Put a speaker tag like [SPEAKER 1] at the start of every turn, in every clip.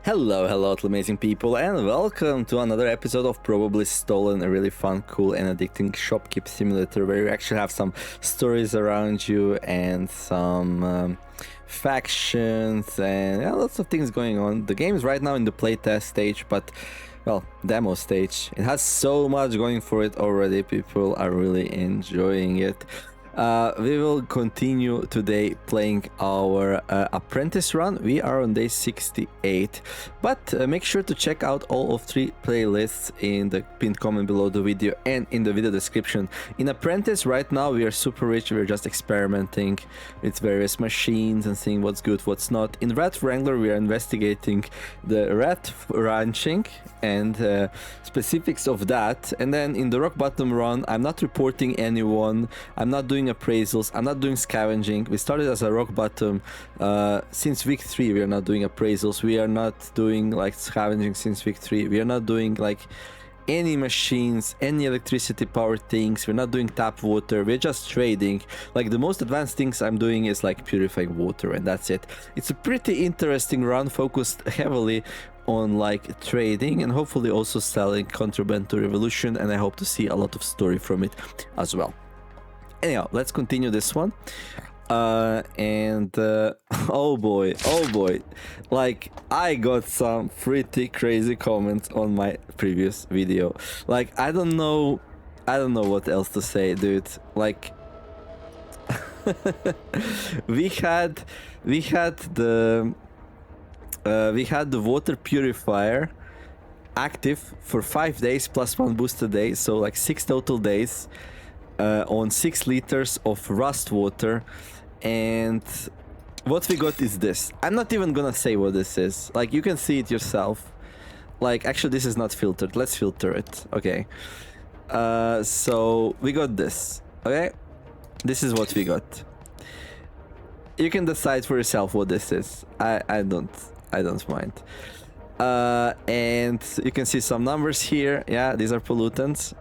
[SPEAKER 1] Hello, amazing people, and welcome to another episode of Probably Stolen, a really fun, cool, and addicting shopkeep simulator where you actually have some stories around you and some factions and lots of things going on. The game is right now in the playtest stage, but well, demo stage. It has so much going for it already. People are really enjoying it. We will continue today playing our apprentice run. We are on day 68, but make sure to check out all of 3 playlists in the pinned comment below the video and in the video description. In apprentice right now we are super rich. We're just experimenting with various machines and seeing what's good, what's not. In rat wrangler we are investigating the rat ranching and specifics of that, and then in the rock bottom run I'm not reporting anyone, I'm not doing appraisals, I'm not doing scavenging. We started as a rock bottom. Since week 3 we are not doing appraisals, we are not doing like scavenging since week 3, we are not doing like any machines, any electricity power things, we're not doing tap water, we're just trading. Like the most advanced things I'm doing is like purifying water, and that's it. It's a pretty interesting run focused heavily on like trading and hopefully also selling contraband to revolution, and I hope to see a lot of story from it as well. Anyhow, let's continue this one. Oh boy, like I got some pretty crazy comments on my previous video. Like I don't know what else to say, dude. Like we had the water purifier active for 5 days plus 1 booster day, so like 6 total days on 6 liters of rust water. And what we got is this. I'm not even gonna say what this is, like you can see it yourself. Like actually this is not filtered, let's filter it. Okay, so we got this. Okay, this is what we got. You can decide for yourself what this is. I don't mind. And you can see some numbers here. Yeah, these are pollutants,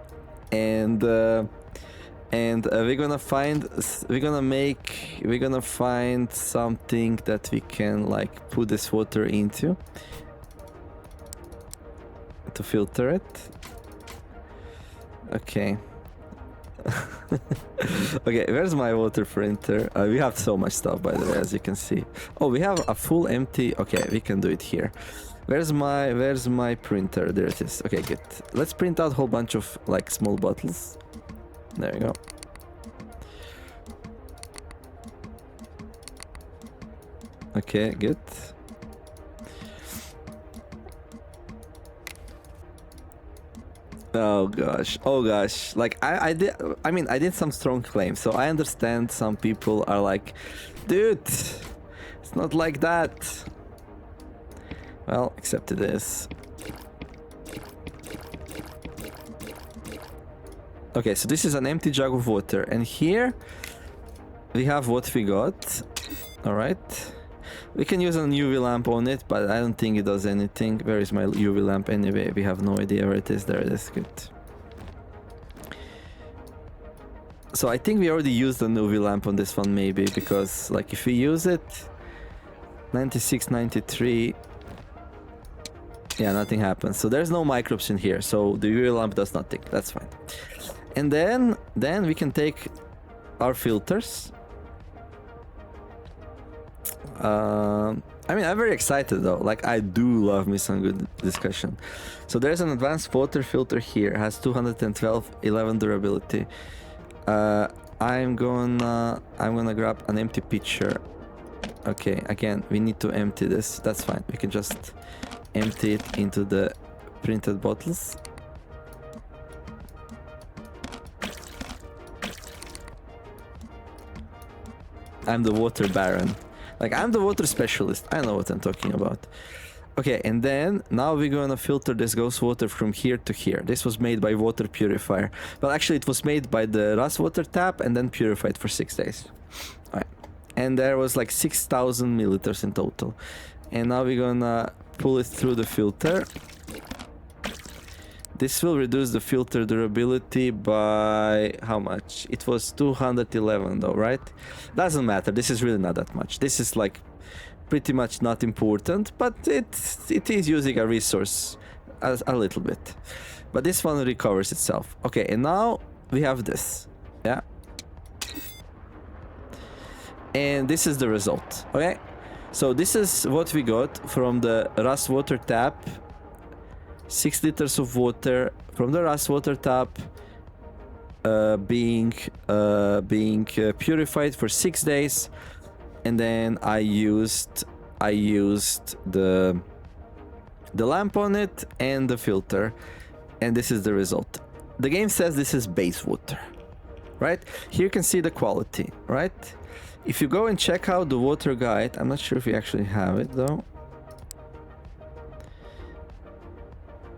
[SPEAKER 1] and we're gonna find something that we can like put this water into to filter it. Okay. Okay, where's my water printer? We have so much stuff, by the way, as you can see. Oh, we have a full empty. Okay, we can do it here. Where's my printer? There it is. Okay, good. Let's print out a whole bunch of like small bottles. There you go. Okay, good. Oh gosh, like I did some strong claims, so I understand some people are like, dude, it's not like that. Well, except it is. Okay, so this is an empty jug of water, and here we have what we got. All right, we can use an UV lamp on it, but I don't think it does anything. Where is my UV lamp anyway? We have no idea where it is. There it is. Good. So I think we already used an UV lamp on this one, maybe, because like if we use it, 96, 93. Yeah, nothing happens. So there's no microbes in here, so the UV lamp does nothing. That's fine. And then we can take our filters. I mean, I'm very excited though. Like I do love me some good discussion. So there's an advanced water filter here. It has 212, 11 durability. I'm gonna grab an empty pitcher. Okay, again, we need to empty this. That's fine. We can just empty it into the printed bottles. I'm the water baron. Like I'm the water specialist. I know what I'm talking about. Okay, and then now we're gonna filter this ghost water from here to here. This was made by water purifier. Well, actually it was made by the rust water tap and then purified for 6 days. Alright. And there was like 6,000 milliliters in total. And now we're gonna pull it through the filter. This will reduce the filter durability by how much? It was 211 though, right? Doesn't matter. This is really not that much. This is like pretty much not important, but it is using a resource as a little bit. But this one recovers itself. Okay, and now we have this. Yeah. And this is the result. Okay. So this is what we got from the rust water tap. 6 liters of water from the rust water tap being purified for 6 days, and then I used the lamp on it and the filter, and this is the result. The game says this is base water, right? Here you can see the quality, right? If you go and check out the water guide, I'm not sure if we actually have it though.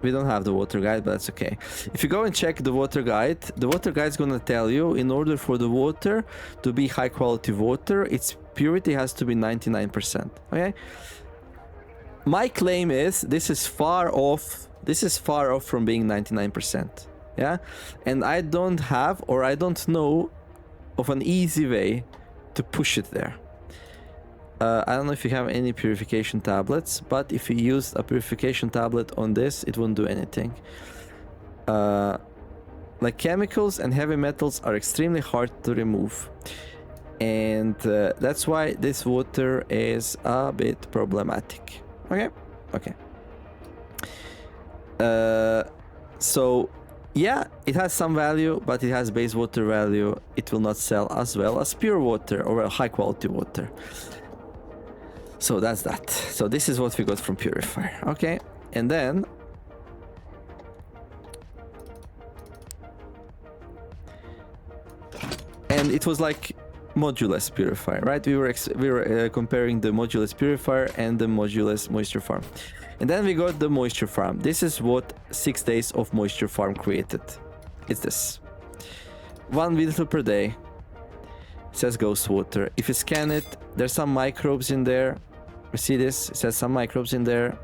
[SPEAKER 1] We don't have the water guide, but that's okay. If you go and check the water guide is gonna tell you, in order for the water to be high quality water, its purity has to be 99%. Okay. My claim is this is far off from being 99%. Yeah. And I don't have, or I don't know of an easy way to push it there. I don't know if you have any purification tablets, but if you use a purification tablet on this, it won't do anything. Like chemicals and heavy metals are extremely hard to remove. And that's why this water is a bit problematic. Okay? Okay. So, yeah, it has some value, but it has base water value. It will not sell as well as pure water or high quality water. So that's that. So this is what we got from Purifier. Okay, and then it was like modulus Purifier, right? We were comparing the modulus Purifier and the modulus moisture farm, and then we got the moisture farm. This is what 6 days of moisture farm created. It's this 1 liter per day. It says ghost water. If you scan it, there's some microbes in there. You see this? It says some microbes in there.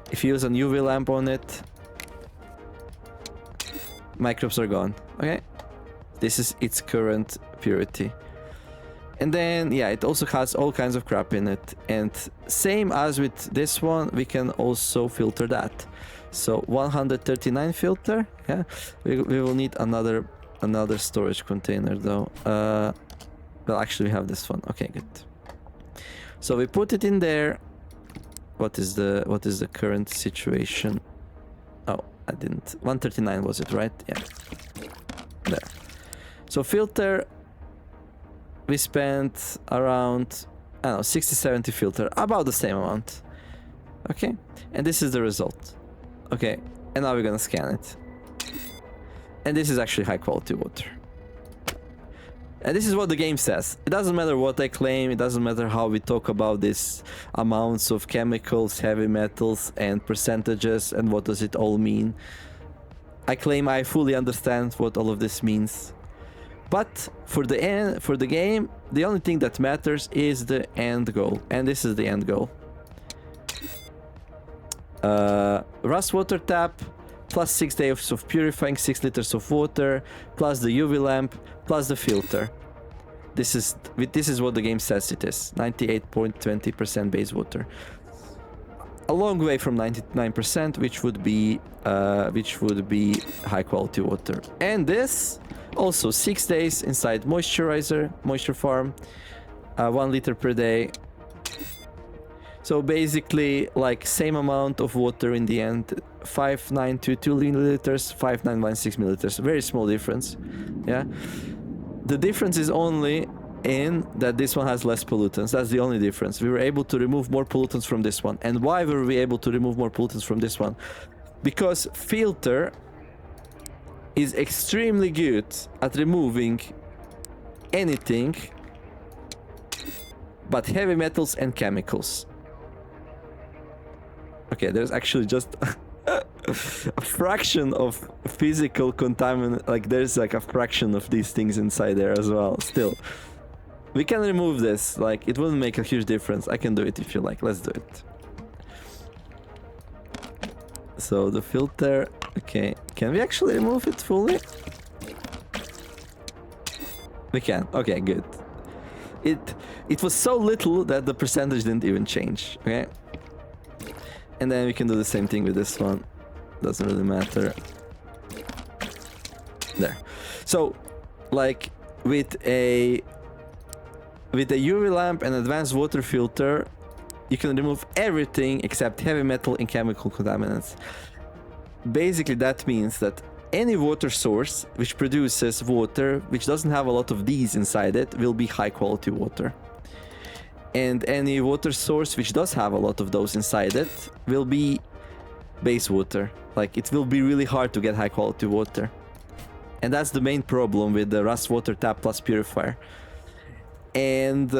[SPEAKER 1] If you use an UV lamp on it, microbes are gone. Okay, this is its current purity. And then, yeah, it also has all kinds of crap in it. And same as with this one, we can also filter that. So 139 filter. Yeah, we will need another storage container though. Well, actually we have this one. Okay, good. So we put it in there. What is the current situation? Oh, I didn't. 139 was it, right? Yeah. There. So filter, we spent around, I don't know, 60-70 filter, about the same amount. Okay, and this is the result. Okay, and now we're gonna scan it. And this is actually high quality water. And this is what the game says. It doesn't matter what I claim, it doesn't matter how we talk about these amounts of chemicals, heavy metals, and percentages, and what does it all mean. I claim I fully understand what all of this means. But for the game, the only thing that matters is the end goal. And this is the end goal. Rust water tap, plus 6 days of purifying, 6 liters of water, plus the UV lamp, plus the filter. This is what the game says it is. 98.20% base water. A long way from 99%, which would be high quality water. And this also 6 days inside moisture farm, 1 liter per day. So basically, like same amount of water in the end. 5922 milliliters, 5916 milliliters. Very small difference. Yeah. The difference is only in that this one has less pollutants. That's the only difference. We were able to remove more pollutants from this one. And why were we able to remove more pollutants from this one? Because filter is extremely good at removing anything but heavy metals and chemicals. Okay, there's actually just a fraction of physical contaminant, like there's like a fraction of these things inside there as well. Still, we can remove this, like it wouldn't make a huge difference. I can do it if you like. Let's do it. So the filter, okay, can we actually remove it fully? We can. Okay, good. it was so little that the percentage didn't even change. Okay, and then we can do the same thing with this one. Doesn't really matter. There. So, like with a UV lamp and advanced water filter, you can remove everything except heavy metal and chemical contaminants. Basically, that means that any water source which produces water which doesn't have a lot of these inside it will be high quality water. And any water source which does have a lot of those inside it will be base water. Like, it will be really hard to get high quality water. And that's the main problem with the Rust Water Tap Plus Purifier. And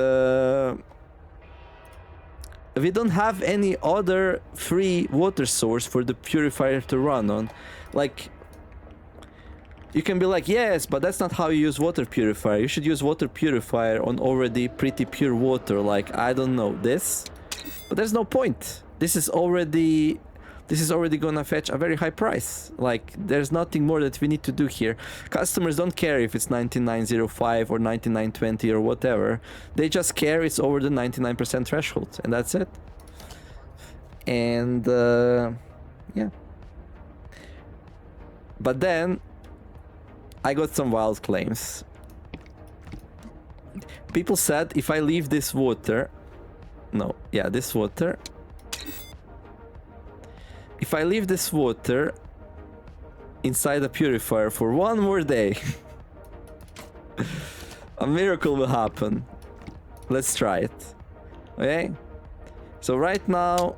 [SPEAKER 1] we don't have any other free water source for the purifier to run on. Like, you can be like, yes, but that's not how you use water purifier. You should use water purifier on already pretty pure water, like, I don't know, this. But there's no point. This is already gonna fetch a very high price. Like, there's nothing more that we need to do here. Customers don't care if it's 99.05 or 99.20 or whatever. They just care it's over the 99% threshold, and that's it. And yeah. But then I got some wild claims. People said if I leave this water, this water, if I leave this water inside the purifier for one more day, a miracle will happen. Let's try it. Okay? So right now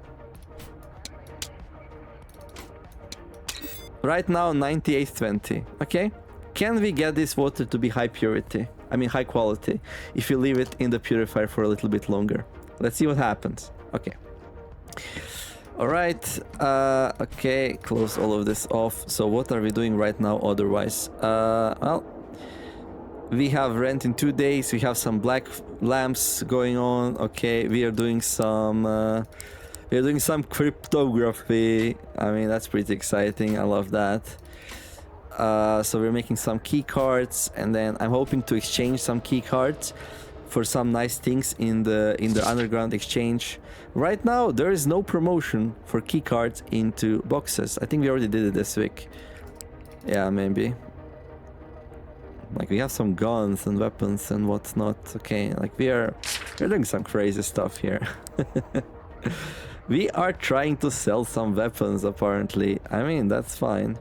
[SPEAKER 1] 98.20. Okay? Can we get this water to be high purity? I mean high quality, if you leave it in the purifier for a little bit longer. Let's see what happens. Okay. Alright, okay, close all of this off. So what are we doing right now otherwise? Well, we have rent in 2 days, we have some black lamps going on. Okay, we are doing some cryptography. I mean, that's pretty exciting, I love that. So we're making some key cards, and then I'm hoping to exchange some key cards for some nice things in the underground exchange. Right now there is no promotion for key cards into boxes. I think we already did it this week. Yeah, maybe. Like, we have some guns and weapons and whatnot. Okay, like we're doing some crazy stuff here. We are trying to sell some weapons apparently. I mean, that's fine.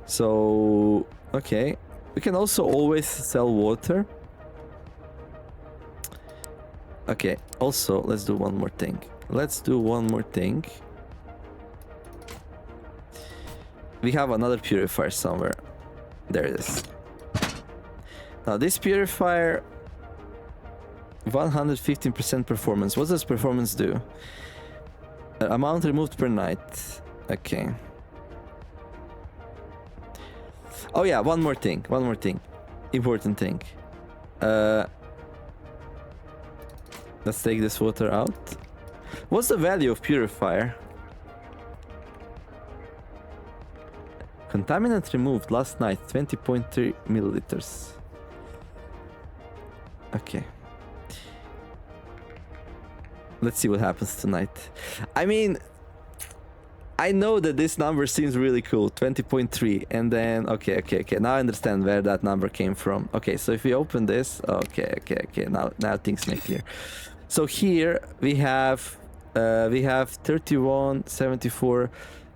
[SPEAKER 1] So, okay. We can also always sell water. Okay, also, let's do one more thing. We have another purifier somewhere. There it is. Now, this purifier, 115% performance. What does performance do? Amount removed per night. Okay. Oh yeah, one more thing. Important thing. Let's take this water out. What's the value of purifier? Contaminant removed last night, 20.3 milliliters. Okay. Let's see what happens tonight. I mean, I know that this number seems really cool, 20.3, and then okay. Now I understand where that number came from. Okay, so if we open this, okay. Now things make clear. So here we have 31.74,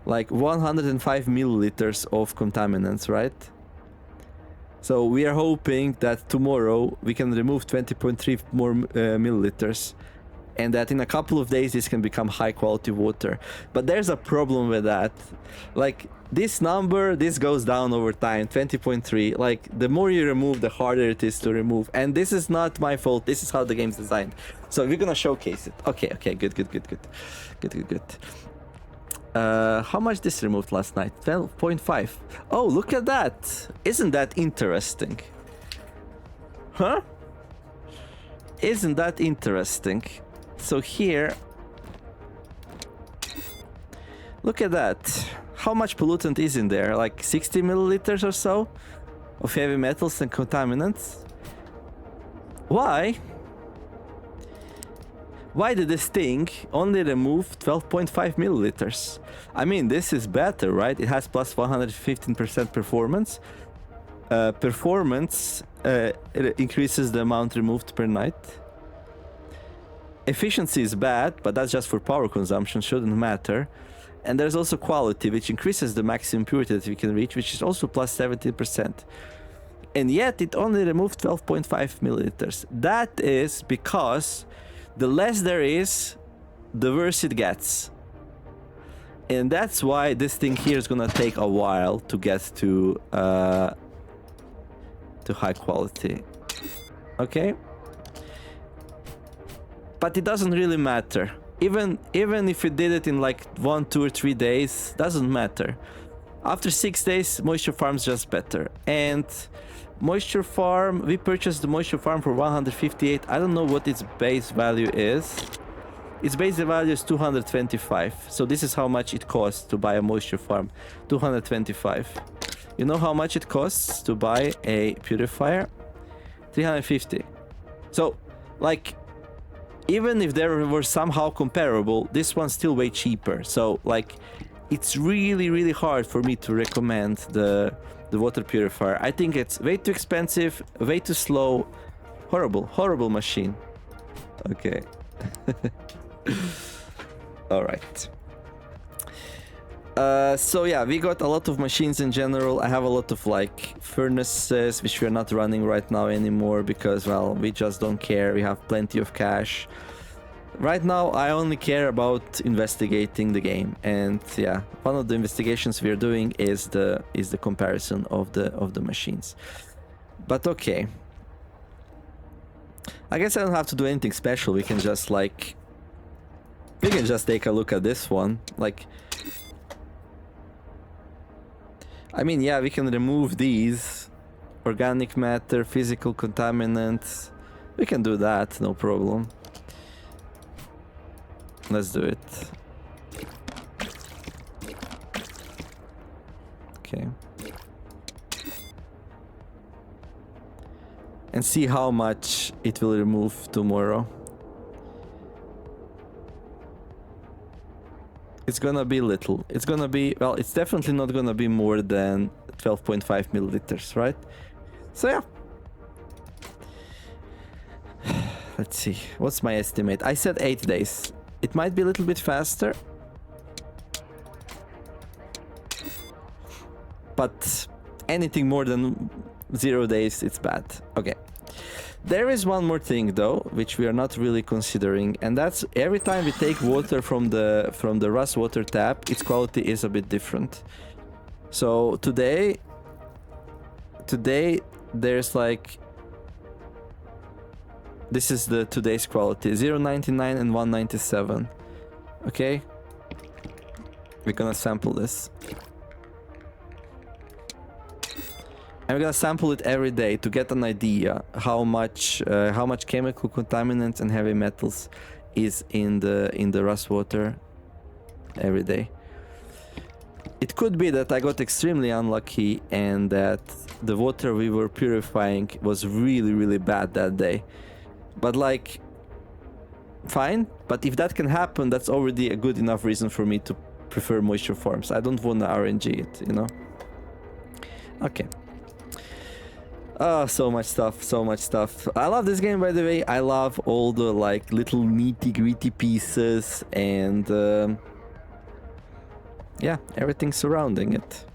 [SPEAKER 1] like 105 milliliters of contaminants, right? So we are hoping that tomorrow we can remove 20.3 more milliliters, and that in a couple of days this can become high quality water. But there's a problem with that. Like, this number, this goes down over time, 20.3. Like, the more you remove, the harder it is to remove. And this is not my fault. This is how the game's designed. So we're gonna showcase it. Okay, good. How much this removed last night? 12.5. Oh, look at that. Isn't that interesting? Huh? Isn't that interesting? So here, look at that. How much pollutant is in there? Like 60 milliliters or so of heavy metals and contaminants. Why? Why did this thing only remove 12.5 milliliters? I mean, this is better, right? It has plus 115% performance. It increases the amount removed per night. Efficiency is bad, but that's just for power consumption, shouldn't matter. And there's also quality, which increases the maximum purity that we can reach, which is also plus 17%. And yet it only removed 12.5 milliliters. That is because the less there is, the worse it gets. And that's why this thing here is gonna take a while to get to high quality. Okay? But it doesn't really matter. Even if we did it in like 1, 2 or 3 days, doesn't matter. After 6 days, Moisture Farm's just better. And Moisture Farm, we purchased the Moisture Farm for 158. I don't know what its base value is. Its base value is 225. So this is how much it costs to buy a Moisture Farm. 225. You know how much it costs to buy a Purifier? 350. So, like, even if they were somehow comparable, this one's still way cheaper. So, like, it's really, really hard for me to recommend the water purifier. I think it's way too expensive, way too slow. Horrible machine. Okay. All right. So yeah, we got a lot of machines in general. I have a lot of like furnaces which we're not running right now anymore because, well, we just don't care. We have plenty of cash. Right now I only care about investigating the game, and yeah, one of the investigations we're doing is the comparison of the machines. But okay. I guess I don't have to do anything special. We can just take a look at this one. Like, I mean, yeah, we can remove these organic matter, physical contaminants. We can do that, no problem. Let's do it. Okay. And see how much it will remove tomorrow. It's gonna be little. It's gonna be, well, it's definitely not gonna be more than 12.5 milliliters, right? So yeah. Let's see. What's my estimate? I said 8 days. It might be a little bit faster. But anything more than 0 days, it's bad. Okay. There is one more thing though, which we are not really considering, and that's every time we take water from the Rust water tap, its quality is a bit different. So today there's like, this is the today's quality, 0.99 and 1.97. Okay, we're gonna sample this. And we're gonna sample it every day to get an idea how much chemical contaminants and heavy metals is in the Rust water every day. It could be that I got extremely unlucky and that the water we were purifying was really, really bad that day. But like, fine. But if that can happen, that's already a good enough reason for me to prefer moisture farms. I don't want to RNG it, you know? Okay. Oh, so much stuff. I love this game, by the way. I love all the like little nitty-gritty pieces and yeah, everything surrounding it.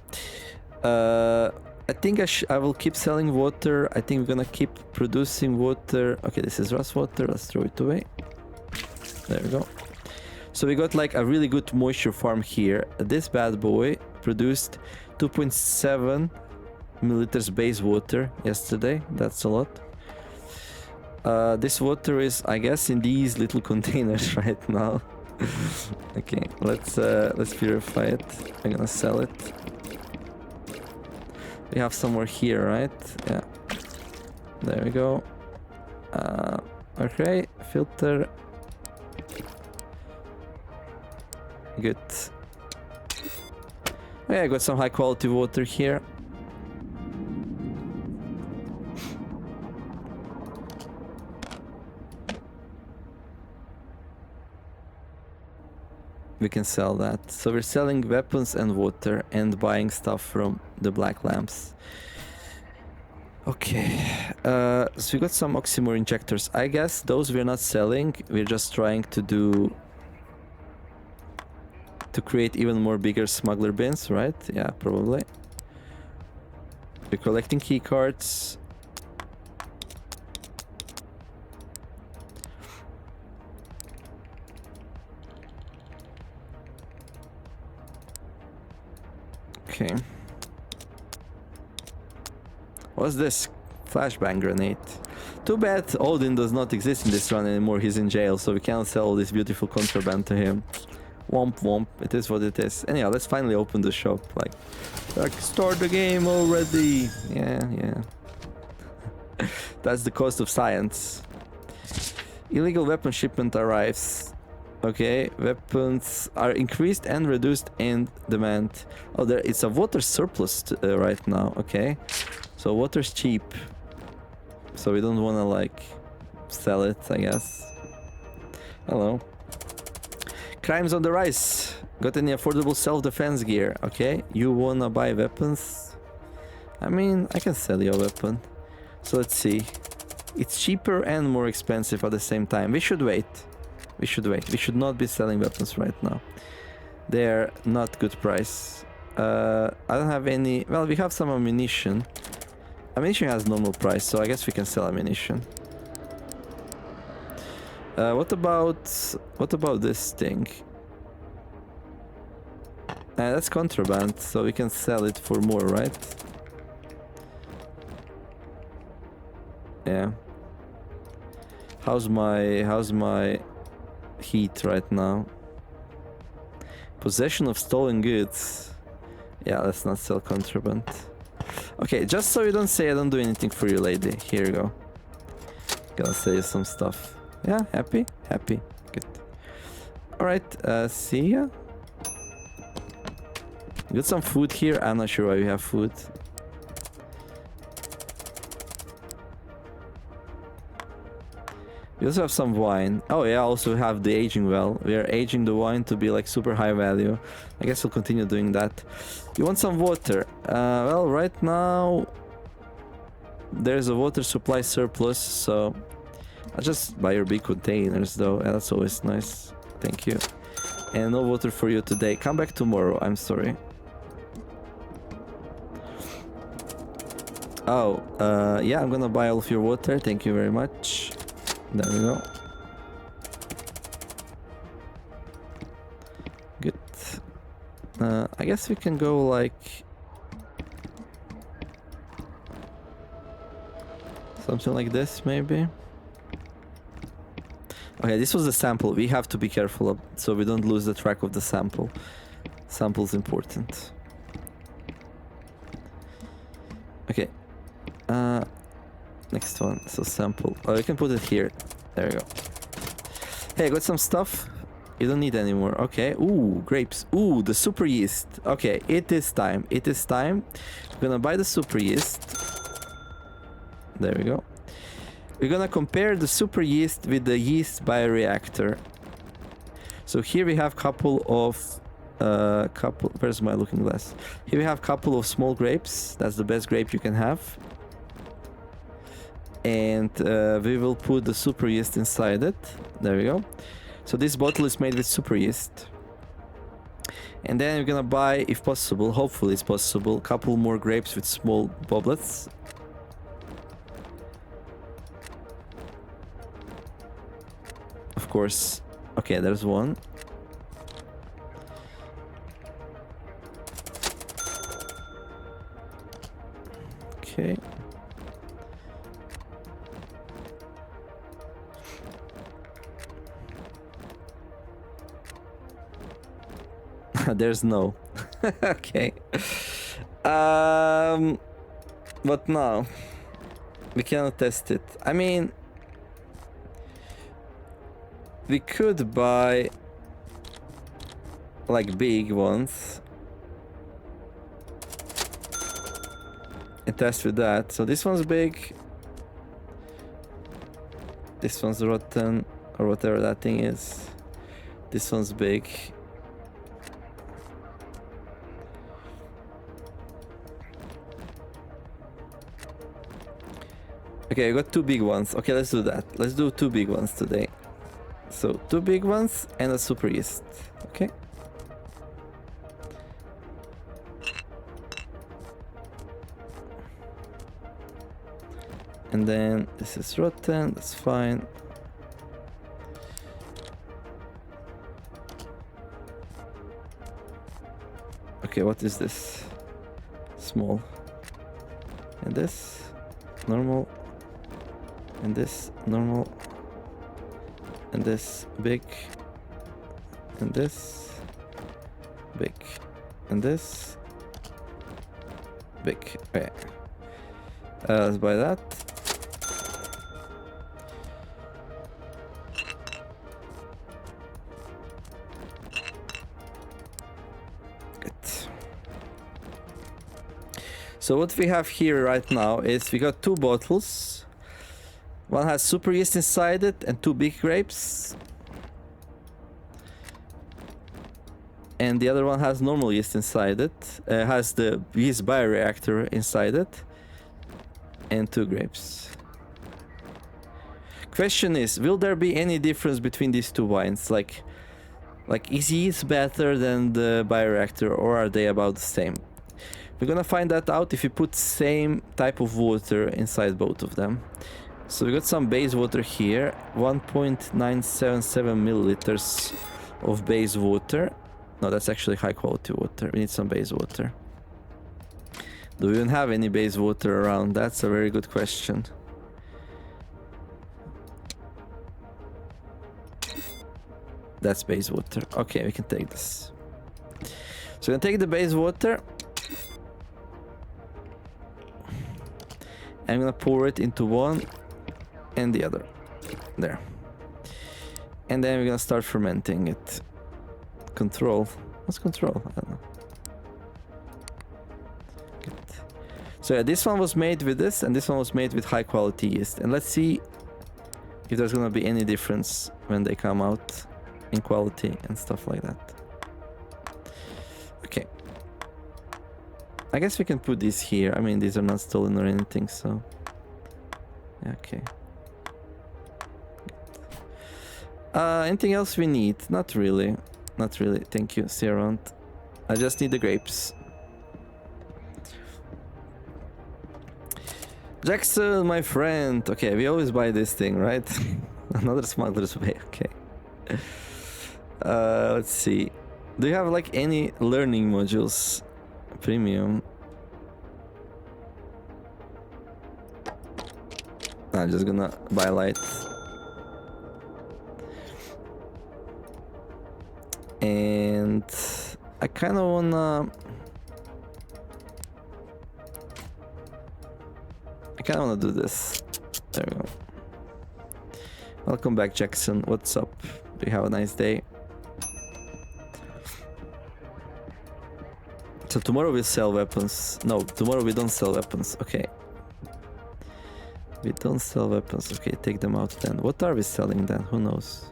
[SPEAKER 1] I think I will keep selling water. I think we're gonna keep producing water. Okay, this is Rust water. Let's throw it away. There we go. So we got like a really good moisture farm here. This bad boy produced 2.7 milliliters base water yesterday. That's a lot. This water is, I guess, in these little containers right now. Okay, let's purify it. I'm gonna sell it. We have somewhere here, right? Yeah. There we go. Okay, filter. Good. Okay, I got some high quality water here. We can sell that. So we're selling weapons and water and buying stuff from the black lamps. Okay, so we got some oxymore injectors. I guess those we're not selling. We're just trying to create even more bigger smuggler bins, right? Yeah, probably. We're collecting key cards. Okay. What's this? Flashbang grenade. Too bad Odin does not exist in this run anymore. He's in jail, so we cannot sell all this beautiful contraband to him. Womp womp. It is what it is. Anyhow, let's finally open the shop. Like start the game already. Yeah. That's the cost of science. Illegal weapon shipment arrives. Okay, weapons are increased and reduced in demand. Oh, it's a water surplus right now. Okay, so water's cheap, so we don't want to like sell it, I guess. Hello. Crimes on the rise. Got any affordable self-defense gear? Okay, you wanna buy weapons? I mean, I can sell you a weapon. So let's see. It's cheaper and more expensive at the same time. We should wait. We should wait. We should not be selling weapons right now. They're not good price. I don't have any... Well, we have some ammunition. Ammunition has normal price, so I guess we can sell ammunition. What about this thing? That's contraband, so we can sell it for more, right? Yeah. How's my heat right now? Possession of stolen goods. Yeah, let's not sell contraband. Okay, just so you don't say I don't do anything for you, lady. Here you go. Gonna sell you some stuff. Yeah, happy? Happy. Good. Alright, see ya. Got some food here. I'm not sure why we have food. We also have some wine. Oh yeah, also have the aging well. We are aging the wine to be like super high value. I guess we'll continue doing that. You want some water? Well, right now there's a water supply surplus, so I'll just buy your big containers though. Yeah, that's always nice. Thank you. And no water for you today. Come back tomorrow. I'm sorry. Oh, yeah, I'm gonna buy all of your water. Thank you very much. There we go. Good. I guess we can go like something like this, maybe. Okay, this was the sample. We have to be careful of, so we don't lose the track of the sample. Sample's important. Okay. Next one. So sample. Oh, you can put it here. There we go. Hey, I got some stuff. You don't need any more. Okay. Ooh, grapes. Ooh, the super yeast. Okay, it is time. It is time. We're gonna buy the super yeast. There we go. We're gonna compare the super yeast with the yeast bioreactor. So here we have where's my looking glass? Here we have couple of small grapes. That's the best grape you can have. And we will put the super yeast inside it. There we go. So this bottle is made with super yeast. And then we're gonna buy, if possible, hopefully it's possible, a couple more grapes with small boblets. Of course. Okay, there's one. Okay. There's no. Okay. But now we cannot test it. I mean, we could buy like big ones and test with that. So this one's big. This one's rotten, or whatever that thing is. This one's big. Okay, I got 2 big ones. Okay, let's do that. Let's do 2 big ones today. So 2 big ones and a super yeast. Okay. And then this is rotten, that's fine. Okay, what is this? Small. And this, normal. And this, normal. And this, big. And this, big. And this, big. Okay. Let's buy that. So what we have here right now is we got 2 bottles. One has super yeast inside it and 2 big grapes. And the other one has normal yeast inside it. Has the yeast bioreactor inside it. And 2 grapes. Question is, will there be any difference between these 2 wines? Like is yeast better than the bioreactor, or are they about the same? We're gonna find that out if you put same type of water inside both of them. So we got some base water here, 1.977 milliliters of base water. No, that's actually high quality water. We need some base water. Do we even have any base water around? That's a very good question. That's base water. Okay, we can take this. So we're gonna take the base water. I'm gonna pour it into one and the other. There. And then we're gonna start fermenting it. Control. What's control? I don't know. Good. So yeah, this one was made with this, and this one was made with high quality yeast. And let's see if there's gonna be any difference when they come out in quality and stuff like that. Okay. I guess we can put these here. I mean, these are not stolen or anything, so... Yeah, okay. Anything else we need? Not really. Not really. Thank you. See you around. I just need the grapes. Jackson, my friend. Okay, we always buy this thing, right? Another Smuggler's Way. Okay. Let's see. Do you have like any learning modules? Premium. I'm just gonna buy light. And I kind of wanna... do this. There we go. Welcome back, Jackson. What's up? Do you have a nice day? So tomorrow we sell weapons. No, tomorrow we don't sell weapons. Okay. We don't sell weapons. Okay, take them out then. What are we selling then? Who knows?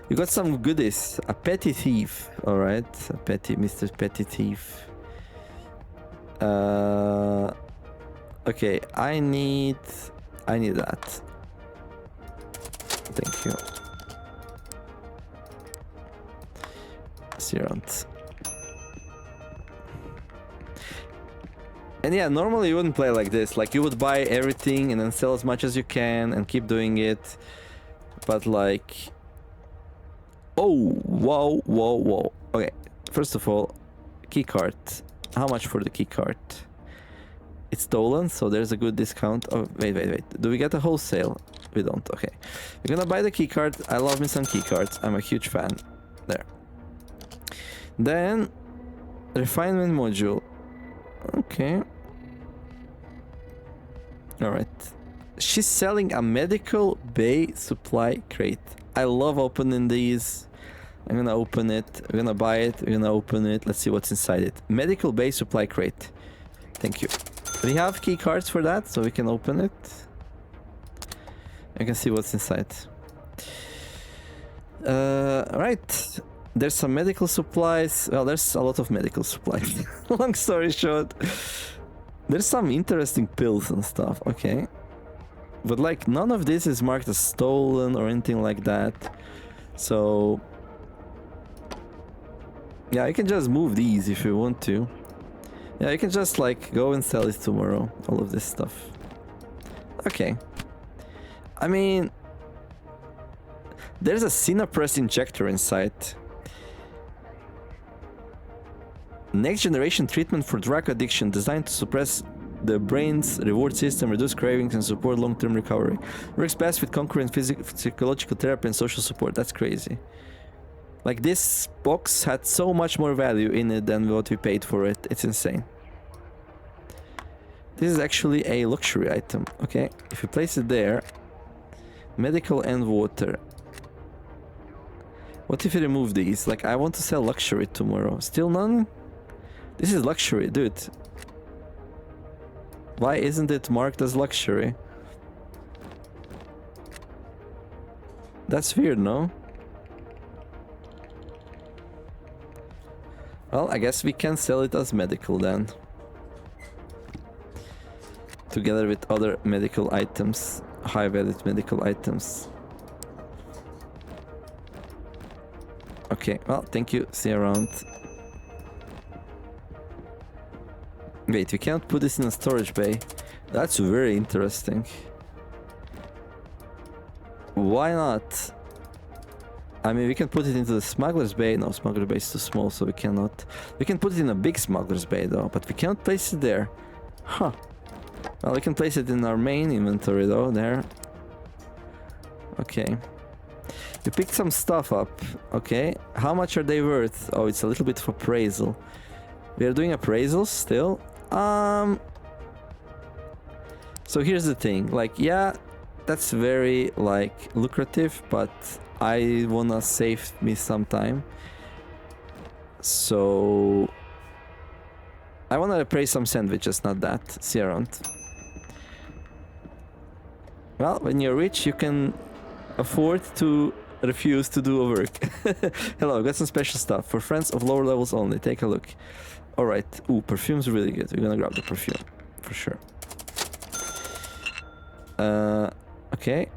[SPEAKER 1] You got some goodies. A petty thief. Alright. A petty, Mr. Petty Thief. Okay, I need that. Thank you. Serant. And yeah, normally you wouldn't play like this. Like, you would buy everything and then sell as much as you can and keep doing it. But like... Oh, whoa, whoa, whoa. Okay, first of all, keycard. How much for the keycard? It's stolen, so there's a good discount. Oh, wait. Do we get a wholesale? We don't. Okay. We're gonna buy the keycard. I love me some keycards. I'm a huge fan. There. Then, refinement module. Okay. Alright. She's selling a medical bay supply crate. I love opening these. I'm gonna open it. We're gonna buy it. We're gonna open it. Let's see what's inside it. Medical bay supply crate. Thank you. We have key cards for that, so we can open it. I can see what's inside. Right. There's some medical supplies. Well, there's a lot of medical supplies. Long story short. There's some interesting pills and stuff. Okay. But like none of this is marked as stolen or anything like that. So yeah, you can just move these if you want to. Yeah, you can just like go and sell it tomorrow, all of this stuff. Okay. I mean, there's a Cinepress injector inside. Next generation treatment for drug addiction designed to suppress the brain's reward system, reduce cravings, and support long-term recovery. Works best with concurrent psychological therapy and social support. That's crazy. Like, this box had so much more value in it than what we paid for it. It's insane. This is actually a luxury item, okay? If you place it there, medical and water. What if you remove these? Like, I want to sell luxury tomorrow. Still none? This is luxury, dude. Why isn't it marked as luxury? That's weird, no? Well, I guess we can sell it as medical then. Together with other medical items, high-valued medical items. Okay, well, thank you. See you around. Wait, we can't put this in a storage bay. That's very interesting. Why not? I mean, we can put it into the smuggler's bay. No, smuggler's bay is too small, so we cannot. We can put it in a big smuggler's bay, though, but we cannot place it there. Huh. Well, we can place it in our main inventory, though, there. Okay. We picked some stuff up, okay. How much are they worth? Oh, it's a little bit of appraisal. We are doing appraisals still. So here's the thing, like, yeah, that's very, like, lucrative, but I wanna save me some time. So I wanna appraise some sandwiches, not that. See you around. Well, when you're rich, you can afford to refuse to do a work. Hello, got some special stuff for friends of lower levels only. Take a look. All right. Ooh, perfume's really good. We're gonna grab the perfume for sure. Okay.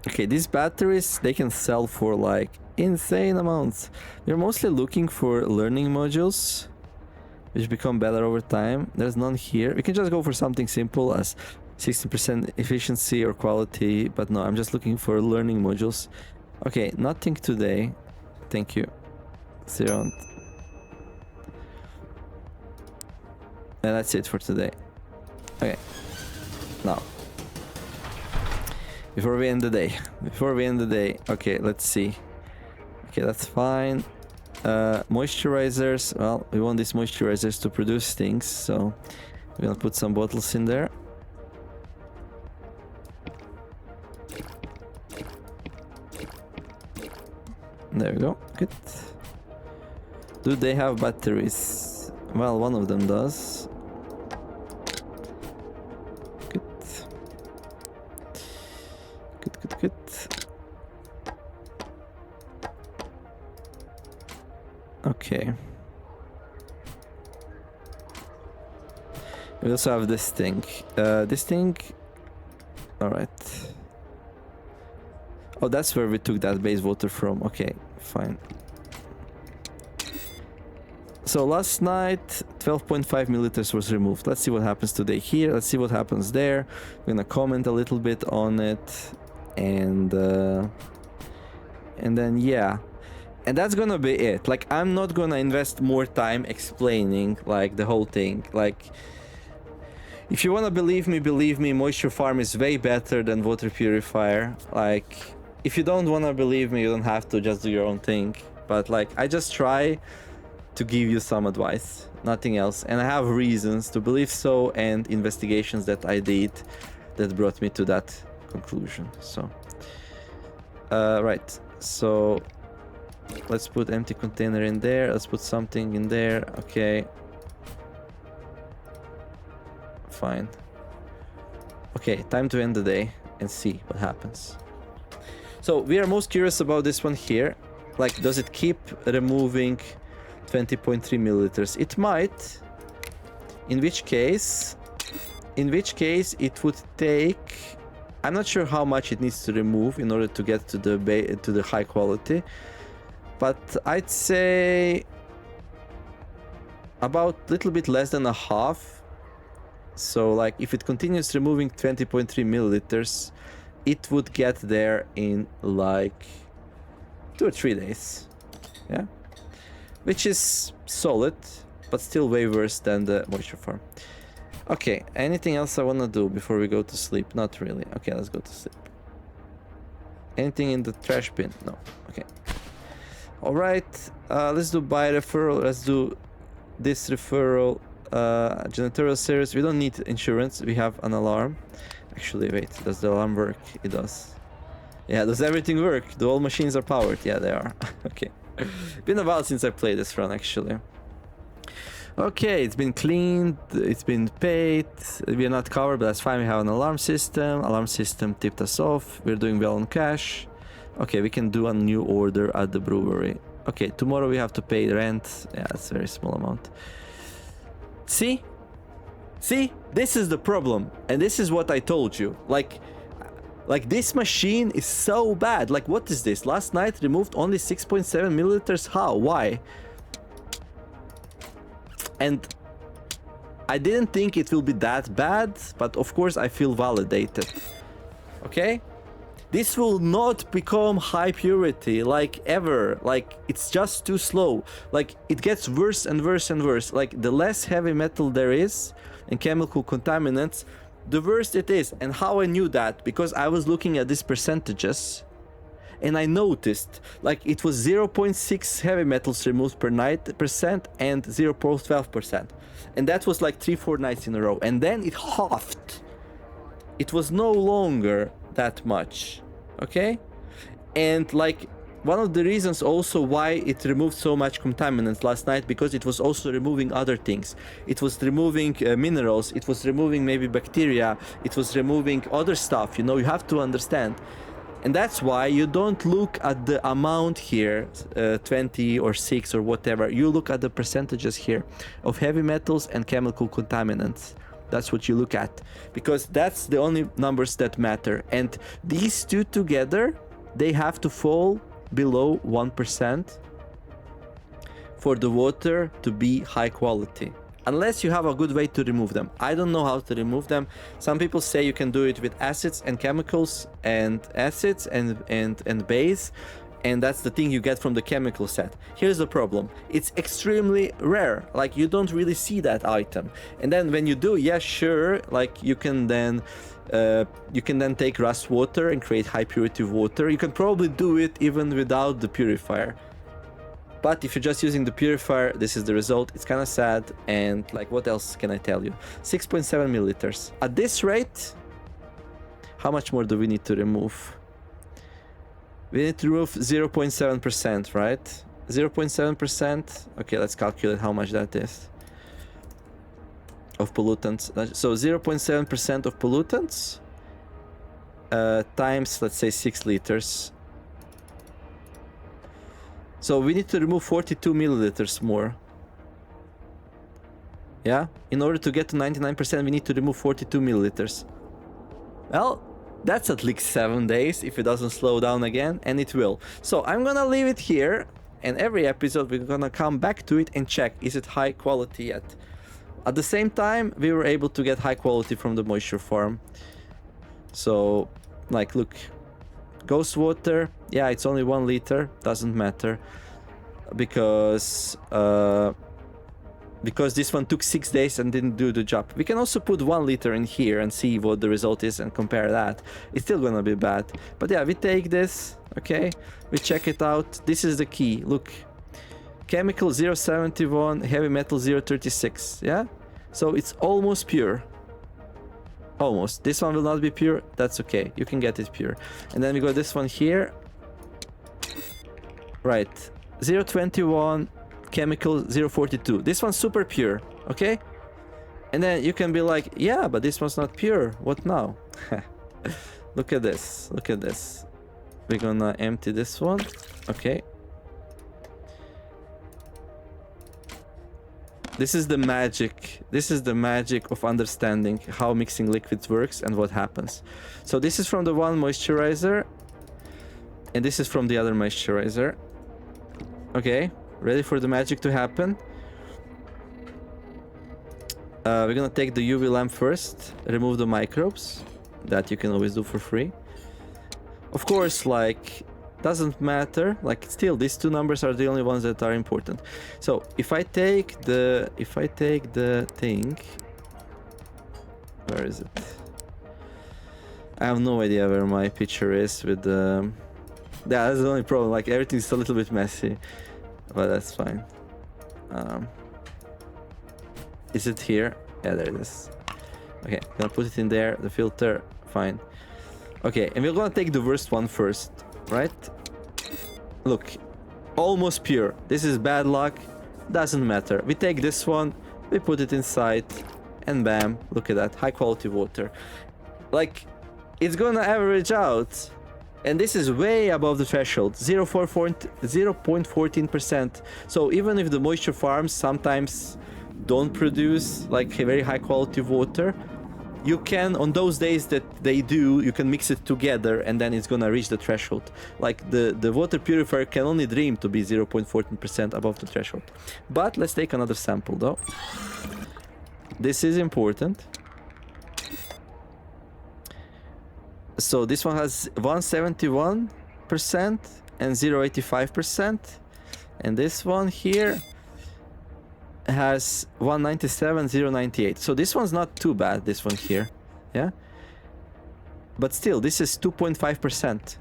[SPEAKER 1] Okay, these batteries, they can sell for like insane amounts. We're mostly looking for learning modules, which become better over time. There's none here. We can just go for something simple as 60% efficiency or quality, but no, I'm just looking for learning modules. Okay, nothing today. Thank you. See you around. And that's it for today. Okay. Now, before we end the day, okay, let's see. Okay, that's fine. Moisturizers, well, we want these moisturizers to produce things, so we're gonna put some bottles in there. There we go, good. Do they have batteries? Well, one of them does. Good. Good. Okay. We also have this thing. Alright. Oh, that's where we took that base water from. Okay, fine. So last night, 12.5 milliliters was removed. Let's see what happens today here. Let's see what happens there. I'm gonna comment a little bit on it. And then, yeah. And that's gonna be it. Like, I'm not gonna invest more time explaining, like, the whole thing. Like, if you wanna believe me, Moisture Farm is way better than Water Purifier. Like, if you don't wanna believe me, you don't have to, just do your own thing. But, like, I just try to give you some advice, nothing else. And I have reasons to believe so, and investigations that I did that brought me to that conclusion. So, right. So, let's put empty container in there. Let's put something in there. Okay. Fine. Okay, time to end the day and see what happens. So we are most curious about this one here. Like, does it keep removing 20.3 milliliters? It might. In which case, In which case it would take, I'm not sure how much it needs to remove in order to get to the high quality, but I'd say about a little bit less than a half. So like if it continues removing 20.3 milliliters, it would get there in like 2 or 3 days. Yeah, which is solid, but still way worse than the moisture farm. Okay, anything else I want to do before we go to sleep? Not really. Okay, let's go to sleep. Anything in the trash bin? No. Okay. All right, let's do buy referral. Let's do this referral. Janitorial service. We don't need insurance. We have an alarm. Actually, wait. Does the alarm work? It does. Yeah, does everything work? Do all machines are powered? Yeah, they are. Okay. Been a while since I played this run, actually. Okay, it's been cleaned, it's been paid, we are not covered, but that's fine. We have an alarm system tipped us off, we're doing well on cash. Okay, we can do a new order at the brewery. Okay, tomorrow we have to pay rent. Yeah, it's a very small amount. See, this is the problem, and this is what I told you. Like this machine is so bad. Like, what is this? Last night removed only 6.7 milliliters. How? Why? And I didn't think it will be that bad, but of course I feel validated. Okay? This will not become high purity, like, ever. Like, it's just too slow. Like, it gets worse and worse and worse. Like, the less heavy metal there is and chemical contaminants, the worse it is. And how I knew that? Because I was looking at these percentages, and I noticed, like, it was 0.6 heavy metals removed per night percent and 0.12%. And that was like 3-4 nights in a row. And then it halved. It was no longer that much. Okay? And like, one of the reasons also why it removed so much contaminants last night, because it was also removing other things. It was removing minerals. It was removing maybe bacteria. It was removing other stuff. You know, you have to understand. And that's why you don't look at the amount here, 20 or 6 or whatever. You look at the percentages here of heavy metals and chemical contaminants. That's what you look at, because that's the only numbers that matter. And these two together, they have to fall below 1% for the water to be high quality. Unless you have a good way to remove them. I don't know how to remove them. Some people say you can do it with acids and chemicals and acids and base, and that's the thing you get from the chemical set. Here's the problem. It's extremely rare. Like, you don't really see that item. And then when you do, yeah, sure, like you can then take rust water and create high purity water. You can probably do it even without the purifier. But if you're just using the purifier, this is the result. It's kind of sad. And like, what else can I tell you? 6.7 milliliters. At this rate, how much more do we need to remove? We need to remove 0.7%, right? 0.7%. Okay, let's calculate how much that is. Of pollutants. So 0.7% of pollutants times, let's say, 6 liters. So we need to remove 42 milliliters more. Yeah? In order to get to 99%, we need to remove 42 milliliters. Well, that's at least 7 days if it doesn't slow down again, and it will. So I'm gonna leave it here, and every episode we're gonna come back to it and check, is it high quality yet? At the same time, we were able to get high quality from the moisture farm. So, like, look. Ghost water, yeah, it's only 1 liter, doesn't matter, because this one took 6 days and didn't do the job. We can also put 1 liter in here and see what the result is and compare that. It's still gonna be bad, but yeah, we take this, okay, we check it out. This is the key. Look, chemical 0.71, heavy metal 0.36. Yeah, so it's almost pure. Almost. This one will not be pure. That's okay. You can get it pure. And then we got this one here. Right. 0.21, chemical 0.42. This one's super pure. Okay? And then you can be like, yeah, but this one's not pure. What now? Look at this. Look at this. We're gonna empty this one. Okay. This is the magic. This is the magic of understanding how mixing liquids works and what happens. So this is from the one moisturizer, and this is from the other moisturizer. Okay, ready for the magic to happen. We're gonna take the UV lamp first, remove the microbes. That you can always do for free. Of course, like, doesn't matter, like, still these two numbers are the only ones that are important. So if I take the thing, where is it? I have no idea where my picture is with the yeah, that's the only problem, like everything's a little bit messy, but that's fine. Is it here? Yeah, there it is. Okay, gonna put it in there, the filter, fine. Okay, and we're gonna take the worst one first, right? Look, almost pure. This is bad luck, doesn't matter. We take this one, we put it inside, and bam, look at that, high quality water. Like, it's gonna average out, and this is way above the threshold, 0.14%. So even if the moisture farms sometimes don't produce like a very high quality water, you can, on those days that they do, you can mix it together and then it's gonna reach the threshold. Like the water purifier can only dream to be 0.14% above the threshold. But let's take another sample though. This is important. So this one has 171% and 0.85%, and this one here has 197, 0.98. So this one's not too bad, this one here, yeah, but still this is 2.5%.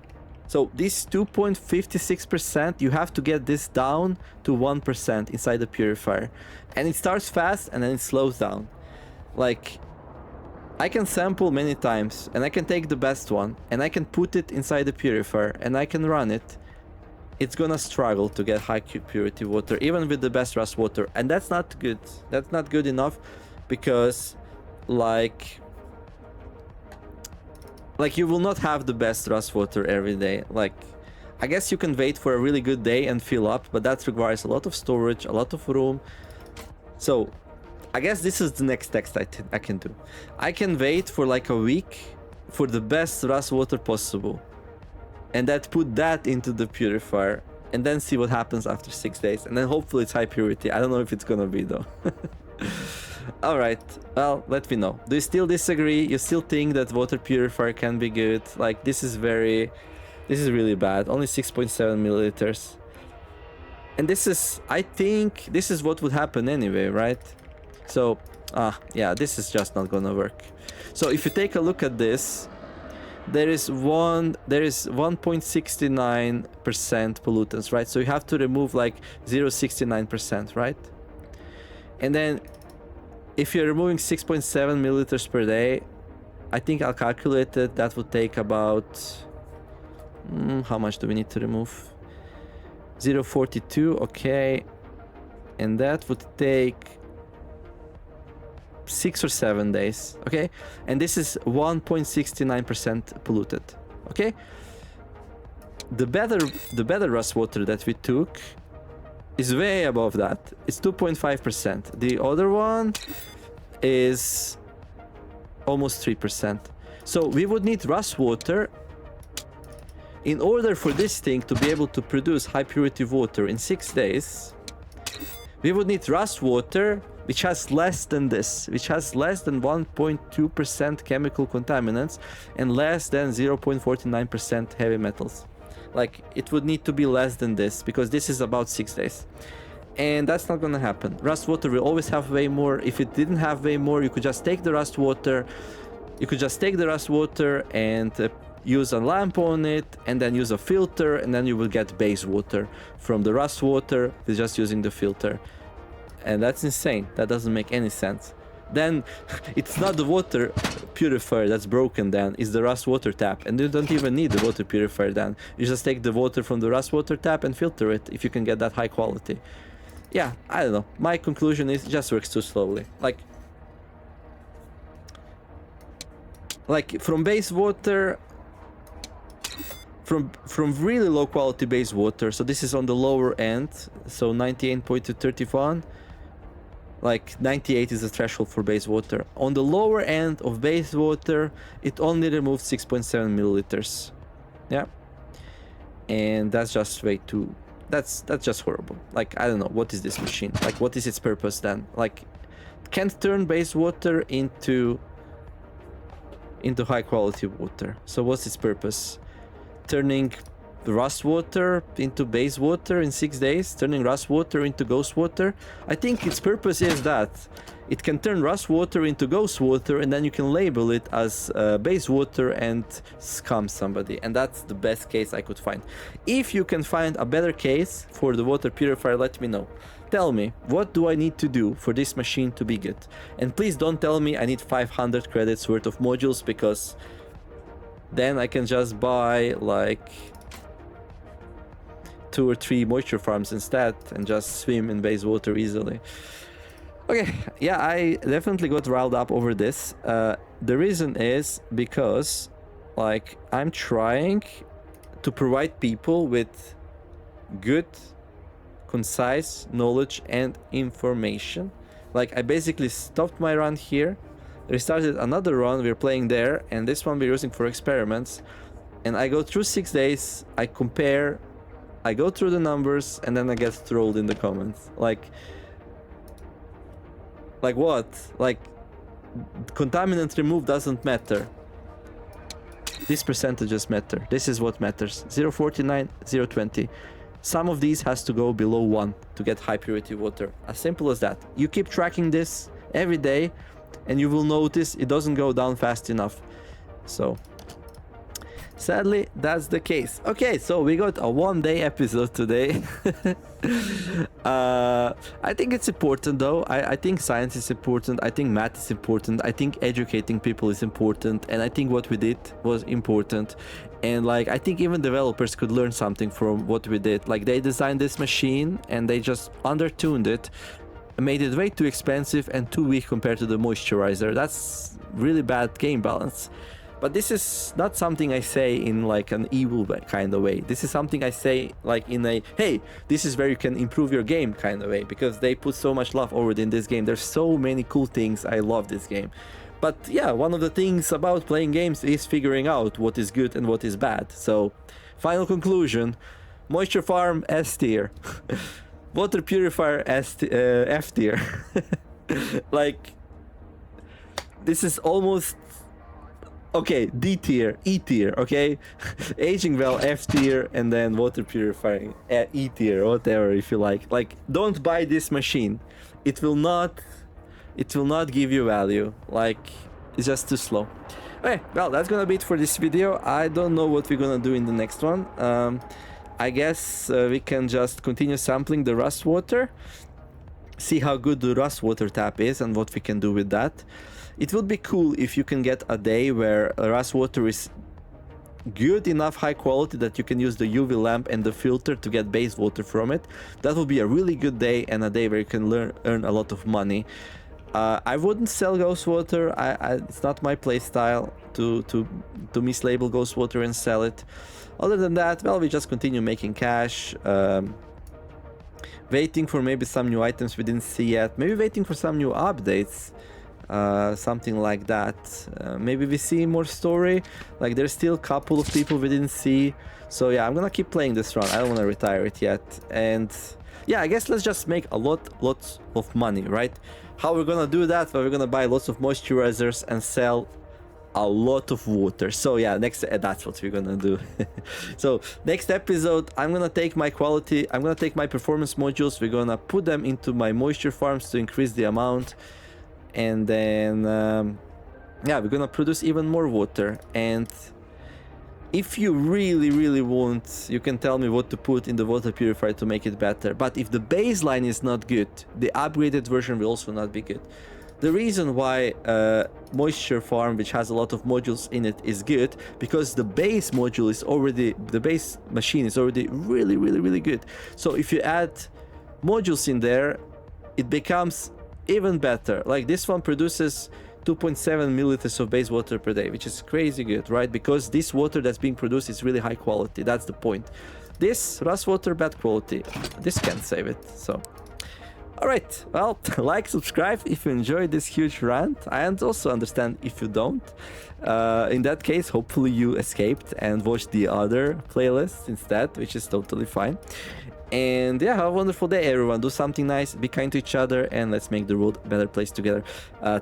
[SPEAKER 1] So this 2.56%, you have to get this down to 1% inside the purifier, and it starts fast and then it slows down. Like, I can sample many times and I can take the best one and I can put it inside the purifier and I can run it. It's gonna struggle to get high purity water even with the best rust water, and that's not good. That's not good enough, because like you will not have the best rust water every day. Like, I guess you can wait for a really good day and fill up, but that requires a lot of storage, a lot of room. So I guess this is the next text I can do. I can wait for like a week for the best rust water possible, and then put that into the purifier, and then see what happens after 6 days, and then hopefully it's high purity. I don't know if it's gonna be though. All right, well, let me know. Do you still disagree? You still think that water purifier can be good? Like, this is really bad. Only 6.7 milliliters, and this is, I think this is what would happen anyway, right? So, yeah, this is just not gonna work. So if you take a look at this, there is 1.69% pollutants, right? So you have to remove like 0.69%, right? And then if you're removing 6.7 milliliters per day, I think I'll calculate it. That would take about, how much do we need to remove? 0.42, okay. And that would take 6 or 7 days, okay? And this is 1.69% polluted, okay? The better rust water that we took is way above that. It's 2.5%. The other one is almost 3%. So we would need rust water in order for this thing to be able to produce high purity water in 6 days. We would need rust water which has less than this, which has less than 1.2% chemical contaminants and less than 0.49% heavy metals. Like, it would need to be less than this, because this is about 6 days. And that's not gonna happen. Rust water will always have way more. If it didn't have way more, you could just take the rust water. You could just take the rust water and use a lamp on it, and then use a filter, and then you will get base water from the rust water with just using the filter. And that's insane. That doesn't make any sense. Then it's not the water purifier that's broken, then it's the rust water tap, and you don't even need the water purifier. Then you just take the water from the rust water tap and filter it if you can get that high quality. Yeah, I don't know. My conclusion is it just works too slowly. Like from base water, from really low quality base water, so this is on the lower end, so 98.231, Like 98 is the threshold for base water. On the lower end of base water, it only removes 6.7 milliliters. Yeah. And that's just way too... That's just horrible. Like, I don't know, what is this machine? Like, what is its purpose then? Like, can't turn base water into high quality water. So what's its purpose? Turning rust water into base water in 6 days, turning rust water into ghost water. I think its purpose is that it can turn rust water into ghost water, and then you can label it as base water and scam somebody, and that's the best case I could find. If you can find a better case for the water purifier, let me know. Tell me, what do I need to do for this machine to be good? And please don't tell me I need 500 credits worth of modules, because then I can just buy like 2 or 3 moisture farms instead and just swim in base water easily. Okay, yeah, I definitely got riled up over this. The reason is because, like, I'm trying to provide people with good, concise knowledge and information. Like, I basically stopped my run here, restarted another run, we're playing there, and this one we're using for experiments. And I go through 6 days, I compare, I go through the numbers, and then I get trolled in the comments. Like what? Like, contaminant removed doesn't matter. These percentages matter. This is what matters. 0.49, 0.20. Some of these has to go below 1 to get high purity water. As simple as that. You keep tracking this every day, and you will notice it doesn't go down fast enough. So sadly, that's the case. Okay, so we got a 1-day episode today. I think it's important though. I think science is important. I think math is important. I think educating people is important. And I think what we did was important. And like, I think even developers could learn something from what we did. Like, they designed this machine and they just undertuned it, made it way too expensive and too weak compared to the moisturizer. That's really bad game balance. But this is not something I say in like an evil kind of way. This is something I say like in a, hey, this is where you can improve your game kind of way, because they put so much love already in this game. There's so many cool things. I love this game. But yeah, one of the things about playing games is figuring out what is good and what is bad. So, final conclusion, moisture farm S tier. Water purifier F tier. Like, this is almost... Okay, D tier, E tier, okay? Aging well, F tier, and then water purifying, E tier, whatever, if you like. Like, don't buy this machine. It will not give you value. Like, it's just too slow. Okay, well, that's gonna be it for this video. I don't know what we're gonna do in the next one. I guess we can just continue sampling the rust water, see how good the rust water tap is and what we can do with that. It would be cool if you can get a day where rust water is good enough high quality that you can use the UV lamp and the filter to get base water from it. That would be a really good day, and a day where you can earn a lot of money. I wouldn't sell ghost water. It's not my playstyle to mislabel ghost water and sell it. Other than that, well, we just continue making cash, waiting for maybe some new items we didn't see yet, maybe waiting for some new updates. Something like that. Maybe we see more story. Like, there's still a couple of people we didn't see. So yeah, I'm gonna keep playing this run. I don't want to retire it yet. And yeah, I guess let's just make lots of money, right? How we're gonna do that? Well, we're gonna buy lots of moisturizers and sell a lot of water. So yeah, that's what we're gonna do. So next episode, I'm gonna take my performance modules, we're gonna put them into my moisture farms to increase the amount. And then yeah, we're gonna produce even more water. And if you really want, you can tell me what to put in the water purifier to make it better. But if the baseline is not good, the upgraded version will also not be good. The reason why moisture farm, which has a lot of modules in it, is good, because the base module is already, the base machine is already really good. So if you add modules in there, it becomes even better. Like, this one produces 2.7 milliliters of base water per day, which is crazy good, right? Because this water that's being produced is really high quality. That's the point. This rust water, bad quality. This can't save it. So Alright, well, like, subscribe if you enjoyed this huge rant. I also understand if you don't. In that case, hopefully you escaped and watched the other playlist instead, which is totally fine. And yeah, have a wonderful day, everyone. Do something nice, be kind to each other, and let's make the world a better place together.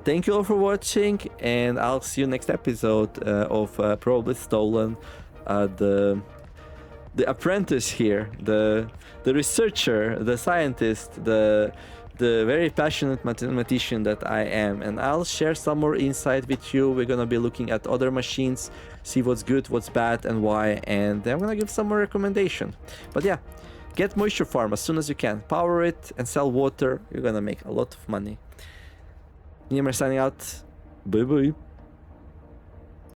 [SPEAKER 1] Thank you all for watching, and I'll see you next episode of Probably Stolen. The apprentice here, the researcher, the scientist, the very passionate mathematician that I am, and I'll share some more insight with you. We're gonna be looking at other machines, see what's good, what's bad, and why, and I'm gonna give some more recommendation. But yeah, get moisture farm as soon as you can, power it and sell water. You're gonna make a lot of money. Niemar signing out. Bye bye.